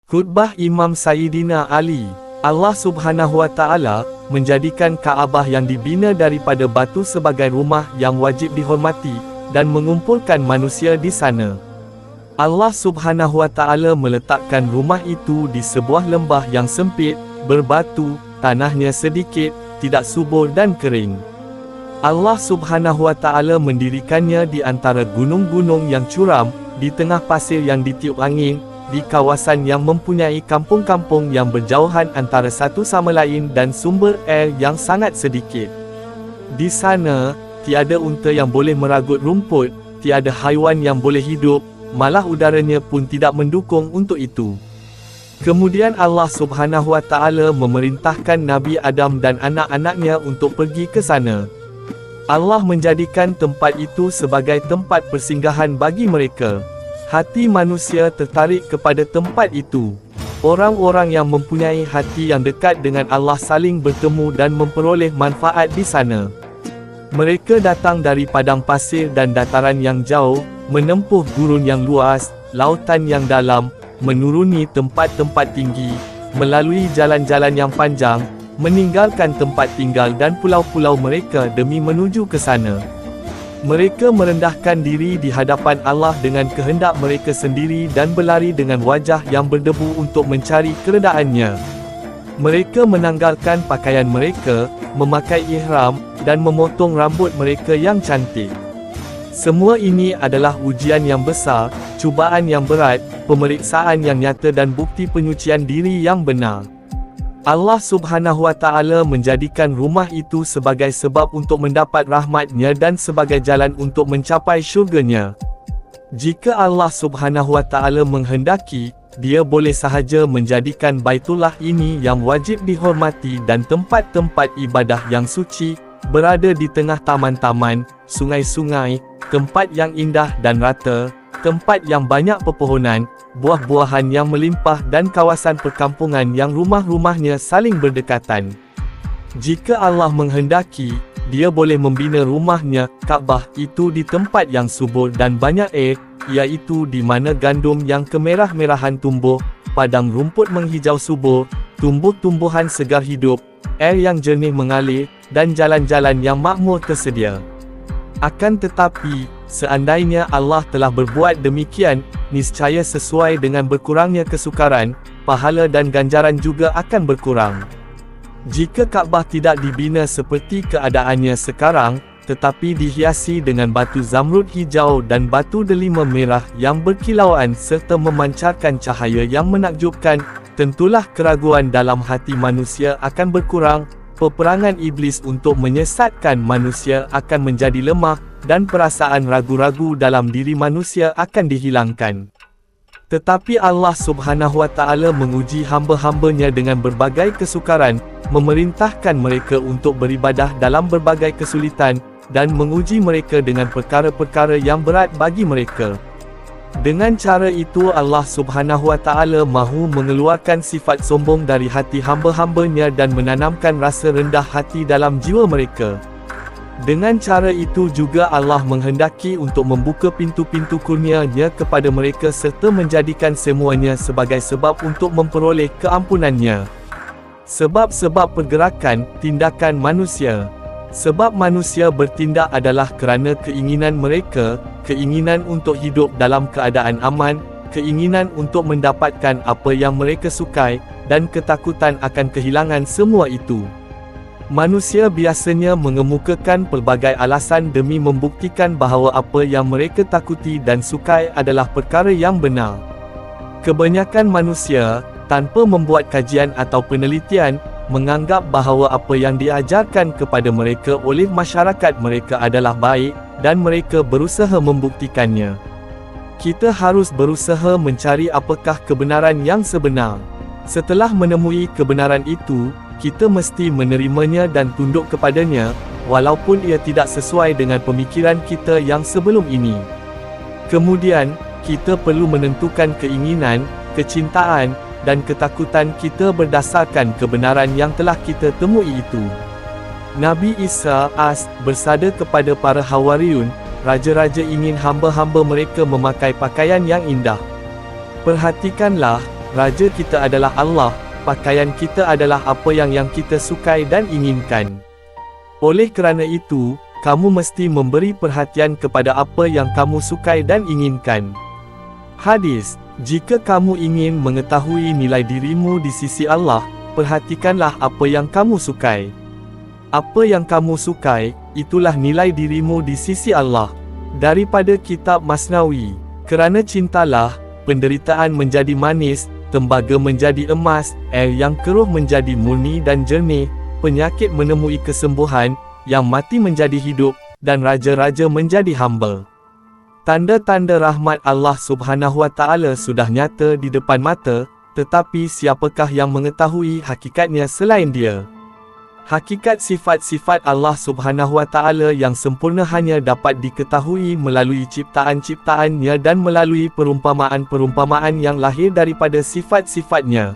Khutbah Imam Sayyidina Ali. Allah Subhanahu Wa Taala menjadikan Kaabah yang dibina daripada batu sebagai rumah yang wajib dihormati dan mengumpulkan manusia di sana. Allah Subhanahu Wa Taala meletakkan rumah itu di sebuah lembah yang sempit, berbatu, tanahnya sedikit, tidak subur dan kering. Allah Subhanahu Wa Taala mendirikannya di antara gunung-gunung yang curam, di tengah pasir yang ditiup angin, di kawasan yang mempunyai kampung-kampung yang berjauhan antara satu sama lain dan sumber air yang sangat sedikit. Di sana, tiada unta yang boleh meragut rumput, tiada haiwan yang boleh hidup, malah udaranya pun tidak mendukung untuk itu. Kemudian Allah Subhanahu Wa Taala memerintahkan Nabi Adam dan anak-anaknya untuk pergi ke sana. Allah menjadikan tempat itu sebagai tempat persinggahan bagi mereka. Hati manusia tertarik kepada tempat itu. Orang-orang yang mempunyai hati yang dekat dengan Allah saling bertemu dan memperoleh manfaat di sana. Mereka datang dari padang pasir dan dataran yang jauh, menempuh gurun yang luas, lautan yang dalam, menuruni tempat-tempat tinggi, melalui jalan-jalan yang panjang, meninggalkan tempat tinggal dan pulau-pulau mereka demi menuju ke sana. Mereka merendahkan diri di hadapan Allah dengan kehendak mereka sendiri dan berlari dengan wajah yang berdebu untuk mencari keredaannya. Mereka menanggalkan pakaian mereka, memakai ihram, dan memotong rambut mereka yang cantik. Semua ini adalah ujian yang besar, cubaan yang berat, pemeriksaan yang nyata dan bukti penyucian diri yang benar. Allah Subhanahu Wa Taala menjadikan rumah itu sebagai sebab untuk mendapat rahmat-Nya dan sebagai jalan untuk mencapai syurga-Nya. Jika Allah Subhanahu Wa Taala menghendaki, Dia boleh sahaja menjadikan Baitullah ini yang wajib dihormati dan tempat-tempat ibadah yang suci, berada di tengah taman-taman, sungai-sungai, tempat yang indah dan rata, tempat yang banyak pepohonan, buah-buahan yang melimpah dan kawasan perkampungan yang rumah-rumahnya saling berdekatan. Jika Allah menghendaki, Dia boleh membina rumahnya, Kaabah itu di tempat yang subur dan banyak air, iaitu di mana gandum yang kemerah-merahan tumbuh, padang rumput menghijau subur, tumbuh-tumbuhan segar hidup, air yang jernih mengalir, dan jalan-jalan yang makmur tersedia. Akan tetapi, seandainya Allah telah berbuat demikian, niscaya sesuai dengan berkurangnya kesukaran, pahala dan ganjaran juga akan berkurang. Jika Kaabah tidak dibina seperti keadaannya sekarang, tetapi dihiasi dengan batu zamrud hijau dan batu delima merah yang berkilauan serta memancarkan cahaya yang menakjubkan, tentulah keraguan dalam hati manusia akan berkurang, peperangan iblis untuk menyesatkan manusia akan menjadi lemah, dan perasaan ragu-ragu dalam diri manusia akan dihilangkan. Tetapi Allah Subhanahu Wa Taala menguji hamba-hambanya dengan berbagai kesukaran, memerintahkan mereka untuk beribadah dalam berbagai kesulitan, dan menguji mereka dengan perkara-perkara yang berat bagi mereka. Dengan cara itu Allah Subhanahu Wa Taala mahu mengeluarkan sifat sombong dari hati hamba-hambanya dan menanamkan rasa rendah hati dalam jiwa mereka. Dengan cara itu juga Allah menghendaki untuk membuka pintu-pintu kurnia-Nya kepada mereka serta menjadikan semuanya sebagai sebab untuk memperoleh keampunan-Nya. Sebab-sebab pergerakan, tindakan manusia. Sebab manusia bertindak adalah kerana keinginan mereka, keinginan untuk hidup dalam keadaan aman, keinginan untuk mendapatkan apa yang mereka sukai, dan ketakutan akan kehilangan semua itu. Manusia biasanya mengemukakan pelbagai alasan demi membuktikan bahawa apa yang mereka takuti dan sukai adalah perkara yang benar. Kebanyakan manusia, tanpa membuat kajian atau penelitian, menganggap bahawa apa yang diajarkan kepada mereka oleh masyarakat mereka adalah baik, dan mereka berusaha membuktikannya. Kita harus berusaha mencari apakah kebenaran yang sebenar. Setelah menemui kebenaran itu, kita mesti menerimanya dan tunduk kepadanya, walaupun ia tidak sesuai dengan pemikiran kita yang sebelum ini. Kemudian, kita perlu menentukan keinginan, kecintaan, dan ketakutan kita berdasarkan kebenaran yang telah kita temui itu. Nabi Isa AS bersabda kepada para Hawariyun, raja-raja ingin hamba-hamba mereka memakai pakaian yang indah. Perhatikanlah, raja kita adalah Allah, pakaian kita adalah apa yang kita sukai dan inginkan. Oleh kerana itu, kamu mesti memberi perhatian kepada apa yang kamu sukai dan inginkan. Hadis: jika kamu ingin mengetahui nilai dirimu di sisi Allah, perhatikanlah apa yang kamu sukai. Apa yang kamu sukai, itulah nilai dirimu di sisi Allah. Daripada kitab Masnawi. Kerana cintalah, penderitaan menjadi manis, tembaga menjadi emas, air yang keruh menjadi murni dan jernih, penyakit menemui kesembuhan, yang mati menjadi hidup, dan raja-raja menjadi hamba. Tanda-tanda rahmat Allah Subhanahu Wa Taala sudah nyata di depan mata, tetapi siapakah yang mengetahui hakikatnya selain Dia? Hakikat sifat-sifat Allah Subhanahu Wa Taala yang sempurna hanya dapat diketahui melalui ciptaan-ciptaannya dan melalui perumpamaan-perumpamaan yang lahir daripada sifat-sifatnya.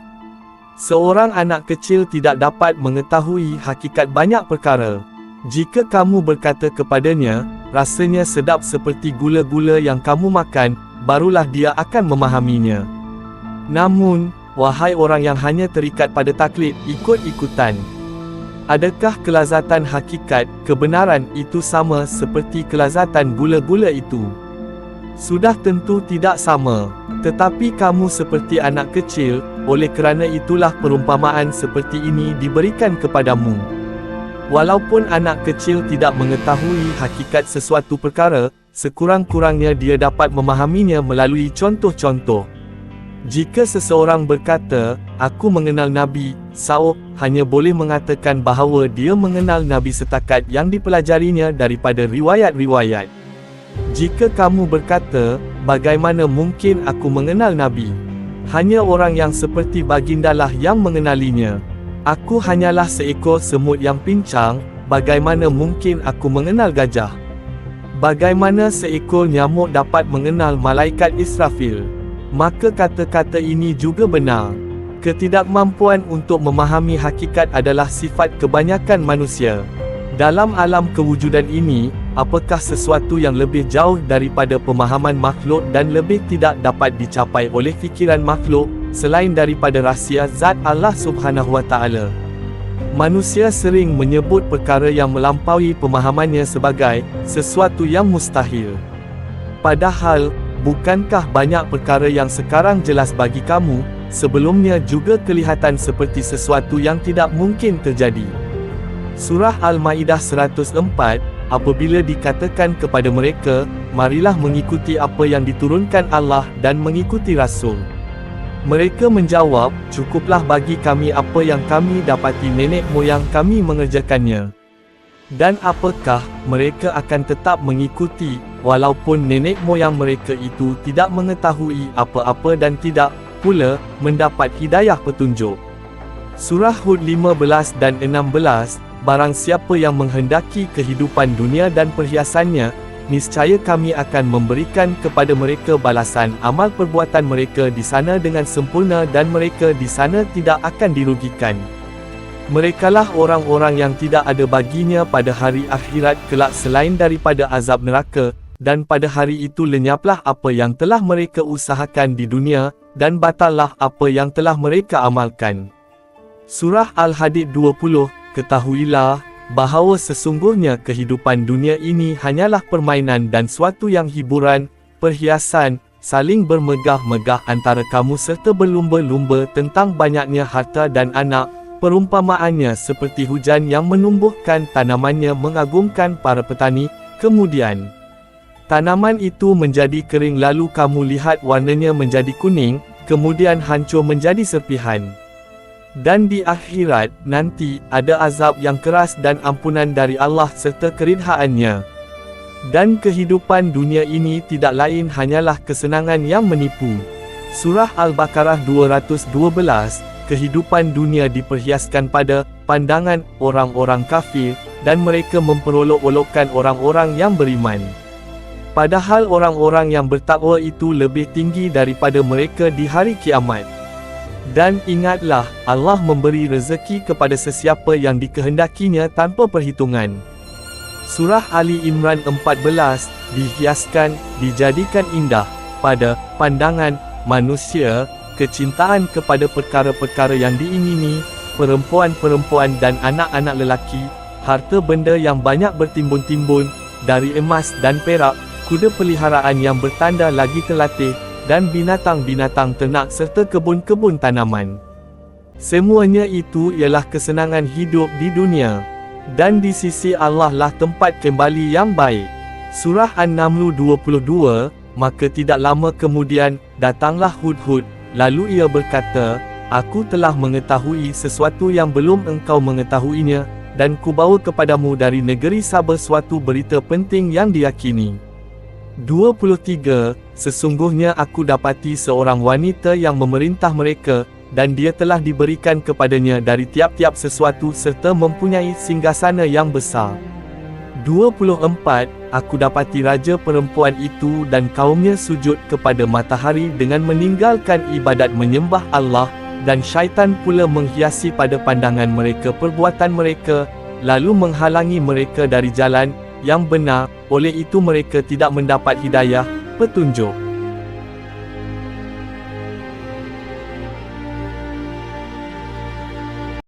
Seorang anak kecil tidak dapat mengetahui hakikat banyak perkara. Jika kamu berkata kepadanya, rasanya sedap seperti gula-gula yang kamu makan, barulah dia akan memahaminya. Namun, wahai orang yang hanya terikat pada taklid, ikut-ikutan. Adakah kelazatan hakikat, kebenaran itu sama seperti kelazatan gula-gula itu? Sudah tentu tidak sama. Tetapi kamu seperti anak kecil, oleh kerana itulah perumpamaan seperti ini diberikan kepadamu. Walaupun anak kecil tidak mengetahui hakikat sesuatu perkara, sekurang-kurangnya dia dapat memahaminya melalui contoh-contoh. Jika seseorang berkata, aku mengenal Nabi SAW, hanya boleh mengatakan bahawa dia mengenal Nabi setakat yang dipelajarinya daripada riwayat-riwayat. Jika kamu berkata, bagaimana mungkin aku mengenal Nabi? Hanya orang yang seperti bagindalah yang mengenalinya. Aku hanyalah seekor semut yang pincang, bagaimana mungkin aku mengenal gajah? Bagaimana seekor nyamuk dapat mengenal malaikat Israfil? Maka kata-kata ini juga benar. Ketidakmampuan untuk memahami hakikat adalah sifat kebanyakan manusia. Dalam alam kewujudan ini, apakah sesuatu yang lebih jauh daripada pemahaman makhluk dan lebih tidak dapat dicapai oleh fikiran makhluk, selain daripada rahsia zat Allah Subhanahu Wa Taala? Manusia sering menyebut perkara yang melampaui pemahamannya sebagai sesuatu yang mustahil. Padahal, bukankah banyak perkara yang sekarang jelas bagi kamu, sebelumnya juga kelihatan seperti sesuatu yang tidak mungkin terjadi? Surah Al-Maidah 104, apabila dikatakan kepada mereka, marilah mengikuti apa yang diturunkan Allah dan mengikuti Rasul. Mereka menjawab, cukuplah bagi kami apa yang kami dapati nenek moyang kami mengerjakannya. Dan apakah mereka akan tetap mengikuti, walaupun nenek moyang mereka itu tidak mengetahui apa-apa dan tidak pula mendapat hidayah petunjuk. Surah Hud 15 dan 16, barang siapa yang menghendaki kehidupan dunia dan perhiasannya, niscaya kami akan memberikan kepada mereka balasan amal perbuatan mereka di sana dengan sempurna dan mereka di sana tidak akan dirugikan. Merekalah orang-orang yang tidak ada baginya pada hari akhirat kelak selain daripada azab neraka, dan pada hari itu lenyaplah apa yang telah mereka usahakan di dunia, dan batallah apa yang telah mereka amalkan. Surah Al-Hadid 20, ketahuilah, bahawa sesungguhnya kehidupan dunia ini hanyalah permainan dan suatu yang hiburan, perhiasan, saling bermegah-megah antara kamu serta berlumba-lumba tentang banyaknya harta dan anak, perumpamaannya seperti hujan yang menumbuhkan tanamannya mengagumkan para petani, kemudian tanaman itu menjadi kering lalu kamu lihat warnanya menjadi kuning, kemudian hancur menjadi serpihan. Dan di akhirat nanti ada azab yang keras dan ampunan dari Allah serta keridhaannya. Dan kehidupan dunia ini tidak lain hanyalah kesenangan yang menipu. Surah Al-Baqarah 212, kehidupan dunia diperhiaskan pada pandangan orang-orang kafir, dan mereka memperolok-olokkan orang-orang yang beriman. Padahal orang-orang yang bertakwa itu lebih tinggi daripada mereka di hari kiamat. Dan ingatlah, Allah memberi rezeki kepada sesiapa yang dikehendakinya tanpa perhitungan. Surah Ali Imran 14, dihiaskan, dijadikan indah pada pandangan manusia, kecintaan kepada perkara-perkara yang diingini, perempuan-perempuan dan anak-anak lelaki, harta benda yang banyak bertimbun-timbun, dari emas dan perak, kuda peliharaan yang bertanda lagi terlatih, dan binatang-binatang ternak serta kebun-kebun tanaman. Semuanya itu ialah kesenangan hidup di dunia. Dan di sisi Allah lah tempat kembali yang baik. Surah An-Naml 22, maka tidak lama kemudian, datanglah Hudhud, lalu ia berkata, Aku telah mengetahui sesuatu yang belum engkau mengetahuinya, dan kubawa kepadamu dari negeri Saba suatu berita penting yang diyakini. 23. Sesungguhnya aku dapati seorang wanita yang memerintah mereka, dan dia telah diberikan kepadanya dari tiap-tiap sesuatu serta mempunyai singgasana yang besar. 24. Aku dapati raja perempuan itu dan kaumnya sujud kepada matahari dengan meninggalkan ibadat menyembah Allah, dan syaitan pula menghiasi pada pandangan mereka perbuatan mereka, lalu menghalangi mereka dari jalan yang benar, oleh itu mereka tidak mendapat hidayah, petunjuk.